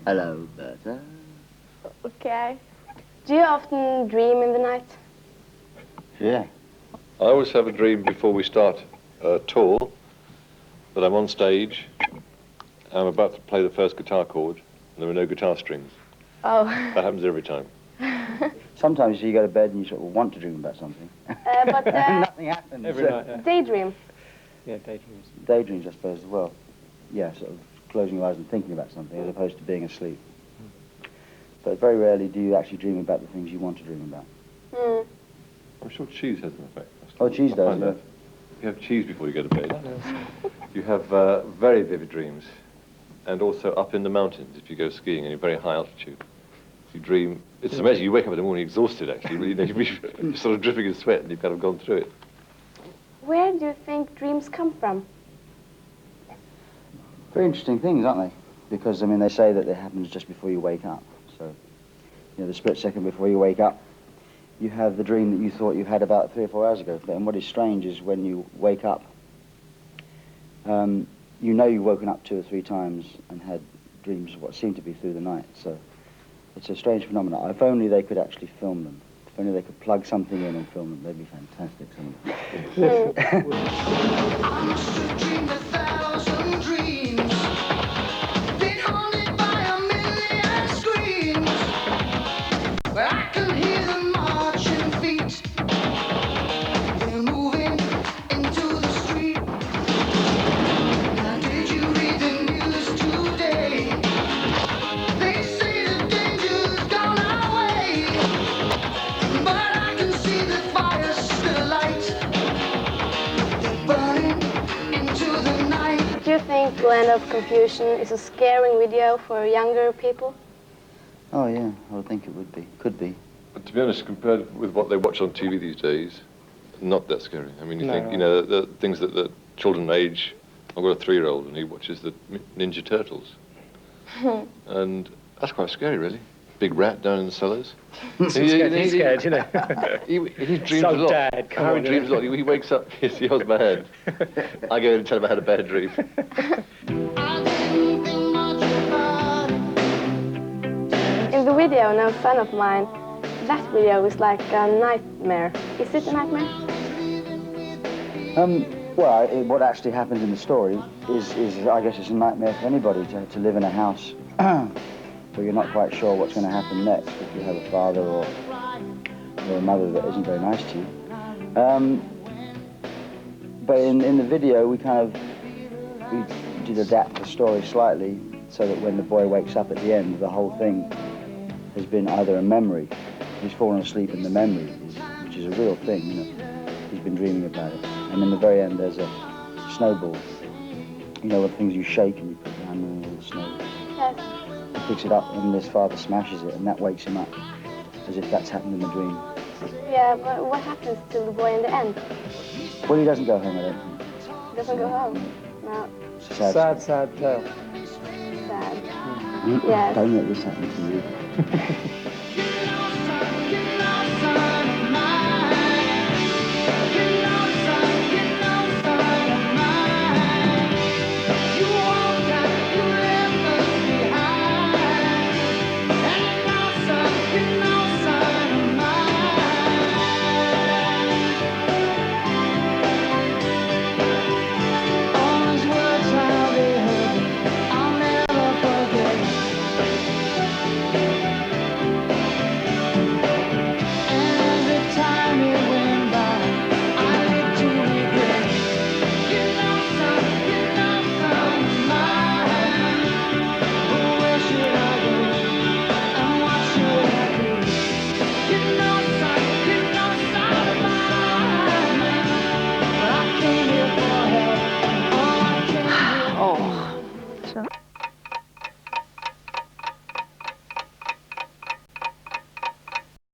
Hello, Bertha. Okay. Do you often dream in the night? Yeah. I always have a dream before we start a tour that I'm on stage, I'm about to play the first guitar chord, and there are no guitar strings. Oh. That happens every time. Sometimes you go to bed and you sort of want to dream about something. But nothing happens. Every night, yeah. Daydream. Yeah, daydreams. Daydreams, I suppose, as well. Yeah, sort of closing your eyes and thinking about something as opposed to being asleep. But very rarely do you actually dream about the things you want to dream about. Mm. I'm sure cheese has an effect. Oh, cheese does, yeah. If you have cheese before you go to bed, you have very vivid dreams. And also up in the mountains, if you go skiing and you're very high altitude, you dream. It's amazing. You wake up in the morning exhausted, actually. You're sort of dripping in sweat and you've kind of gone through it. Where do you think dreams come from? Very interesting things, aren't they? Because, I mean, they say that it happens just before you wake up. So, you know, the split second before you wake up, you have the dream that you thought you had about 3 or 4 hours ago. And what is strange is when you wake up, you know you've woken up 2 or 3 times and had dreams of what seem to be through the night. So it's a strange phenomenon. If only they could actually film them. If only they could plug something in and film them, they'd be fantastic. Some of them. I must have dreamed 1,000 dreams, been haunted by a million screams, but I can hear them marching feet. They're moving into the street. Now did you read the news today? They say the danger's gone our way, but I can see the fire still light. Do you think Land of Confusion is a scaring video for younger people? Oh, yeah, I would think it would be. Could be. But to be honest, compared with what they watch on TV these days, not that scary. I mean, you think, you know, the things that the children age. I've got a 3-year-old and he watches the Ninja Turtles. And that's quite scary, really. Big rat down in the cellars. He's scared, you know. He dreams a lot. Dad, come on, dreams a lot. He wakes up, he holds my hand. I go in and tell him I had a bad dream. In the video, No Son of Mine, that video is like a nightmare. Is it a nightmare? Well, what actually happens in the story is I guess it's a nightmare for anybody to live in a house where you're not quite sure what's going to happen next if you have a father or a mother that isn't very nice to you. But in the video, we did adapt the story slightly so that when the boy wakes up at the end, the whole thing has been either a memory. He's fallen asleep in the memory, which is a real thing, you know. He's been dreaming about it. And in the very end, there's a snowball. You know, the things you shake and you put your hand in a little snowball. Yes. He picks it up and this father smashes it, and that wakes him up, as if that's happened in the dream. Yeah, but what happens to the boy in the end? Well, he doesn't go home, I don't think. He doesn't go home? No. It's a sad Sad tale. Sad. Mm-mm. Yes. Don't let this happen to you.